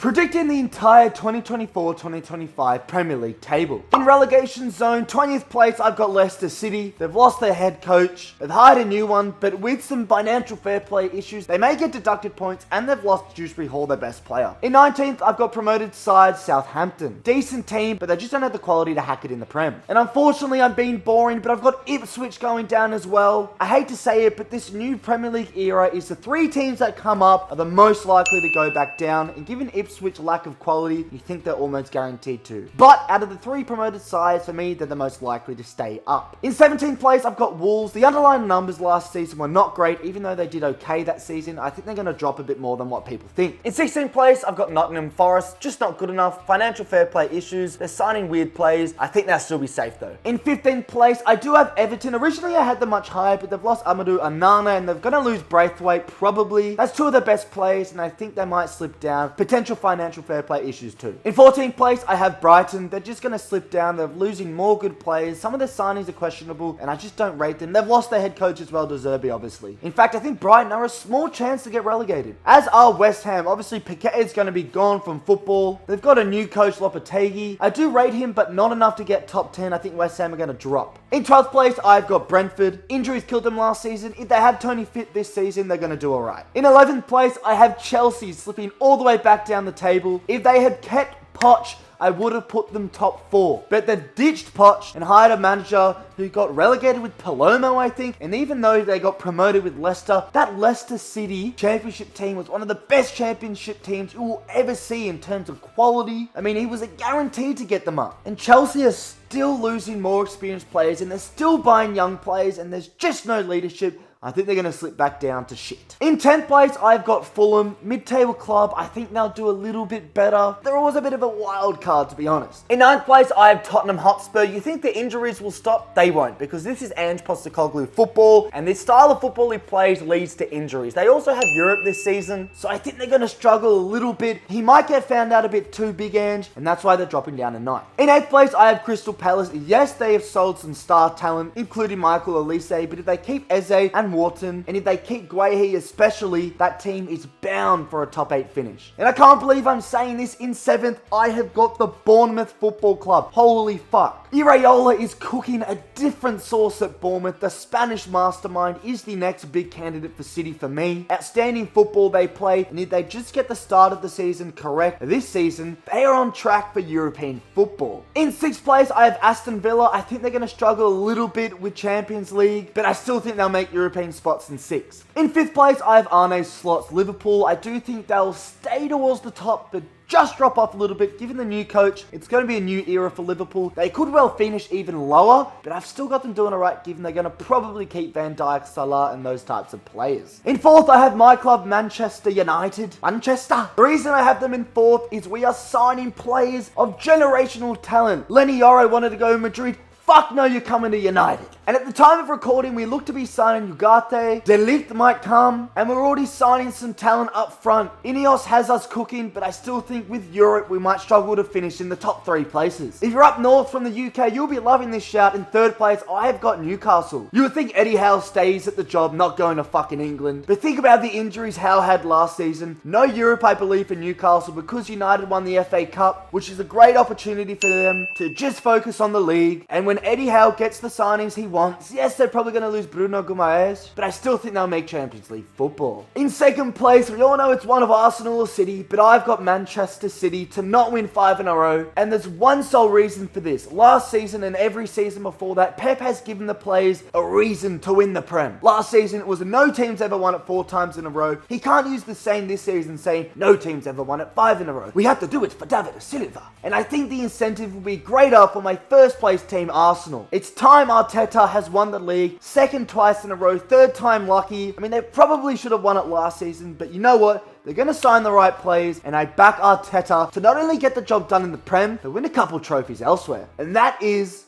Predicting the entire 2024-2025 Premier League table. In relegation zone, 20th place, I've got Leicester City. They've lost their head coach. They've hired a new one, but with some financial fair play issues, they may get deducted points, and they've lost Dewsbury Hall, their best player. In 19th, I've got promoted side Southampton. Decent team, but they just don't have the quality to hack it in the Prem. And unfortunately, I'm being boring, but I've got Ipswich going down as well. I hate to say it, but this new Premier League era is the three teams that come up are the most likely to go back down, and given Ipswich lack of quality, you think they're almost guaranteed to. But out of the three promoted sides, for me, they're the most likely to stay up. In 17th place, I've got Wolves. The underlying numbers last season were not great, even though they did okay that season. I think they're going to drop a bit more than what people think. In 16th place, I've got Nottingham Forest. Just not good enough. Financial fair play issues. They're signing weird players. I think they'll still be safe though. In 15th place, I do have Everton. Originally, I had them much higher, but they've lost Amadou Onana, and they're going to lose Braithwaite, probably. That's two of their best players, and I think they might slip down. Potential financial fair play issues too. In 14th place, I have Brighton. They're just going to slip down. They're losing more good players. Some of their signings are questionable, and I just don't rate them. They've lost their head coach as well, De Zerbi, obviously. In fact, I think Brighton are a small chance to get relegated. As are West Ham. Obviously, Piquet is going to be gone from football. They've got a new coach, Lopetegui. I do rate him, but not enough to get top 10. I think West Ham are going to drop. In 12th place, I've got Brentford. Injuries killed them last season. If they have Tony fit this season, they're going to do alright. In 11th place, I have Chelsea slipping all the way back down the table. If they had kept Poch, I would have put them top 4. But they've ditched Poch and hired a manager who got relegated with Palermo, I think. And even though they got promoted with Leicester, that Leicester City championship team was one of the best championship teams you will ever see in terms of quality. I mean, he was a guarantee to get them up. And Chelsea are still losing more experienced players, and they're still buying young players, and there's just no leadership. I think they're going to slip back down to shit. In 10th place, I've got Fulham. Mid-table club, I think they'll do a little bit better. They're always a bit of a wild card, to be honest. In 9th place, I have Tottenham Hotspur. You think the injuries will stop? They won't, because this is Ange Postecoglou football, and this style of football he plays leads to injuries. They also have Europe this season, so I think they're going to struggle a little bit. He might get found out a bit too big, Ange, and that's why they're dropping down to 9th. In 8th place, I have Crystal Palace. Yes, they have sold some star talent, including Michael Olise, but if they keep Eze and Wharton, and if they keep Guehi especially, that team is bound for a top 8 finish. And I can't believe I'm saying this. In 7th, I have got the Bournemouth Football Club. Holy fuck. Iraola is cooking a different sauce at Bournemouth. The Spanish mastermind is the next big candidate for City for me. Outstanding football they play, and if they just get the start of the season correct this season, they are on track for European football. In 6th place, I have Aston Villa. I think they're going to struggle a little bit with Champions League, but I still think they'll make European spots in 6th. In 5th place, I have Arne's slots Liverpool. I do think they'll stay towards the top, but just drop off a little bit. Given the new coach, it's going to be a new era for Liverpool. They could well finish even lower, but I've still got them doing alright, given they're going to probably keep Van Dijk, Salah, and those types of players. In 4th, I have my club, Manchester United. Manchester. The reason I have them in 4th is we are signing players of generational talent. Lenny Yoro wanted to go to Madrid. Fuck no, you're coming to United. And at the time of recording, we look to be signing Ugarte, De Ligt might come, and we're already signing some talent up front. Ineos has us cooking, but I still think with Europe, we might struggle to finish in the top 3 places. If you're up north from the UK, you'll be loving this shout. In 3rd place, I have got Newcastle. You would think Eddie Howe stays at the job, not going to fucking England. But think about the injuries Howe had last season. No Europe, I believe, for Newcastle, because United won the FA Cup, which is a great opportunity for them to just focus on the league. And when Eddie Howe gets the signings he wants, yes, they're probably going to lose Bruno Guimaraes, but I still think they'll make Champions League football. In 2nd place, we all know it's one of Arsenal or City, but I've got Manchester City to not win 5 in a row, and there's one sole reason for this. Last season and every season before that, Pep has given the players a reason to win the Prem. Last season, it was no team's ever won it 4 times in a row. He can't use the same this season saying no team's ever won it 5 in a row. We have to do it for David Silva. And I think the incentive will be greater for my first place team, Arsenal. It's time Arteta has won the league, 2nd twice in a row, 3rd time lucky. I mean, they probably should have won it last season, but you know what? They're going to sign the right players, and I back Arteta to not only get the job done in the Prem, but win a couple trophies elsewhere. And that is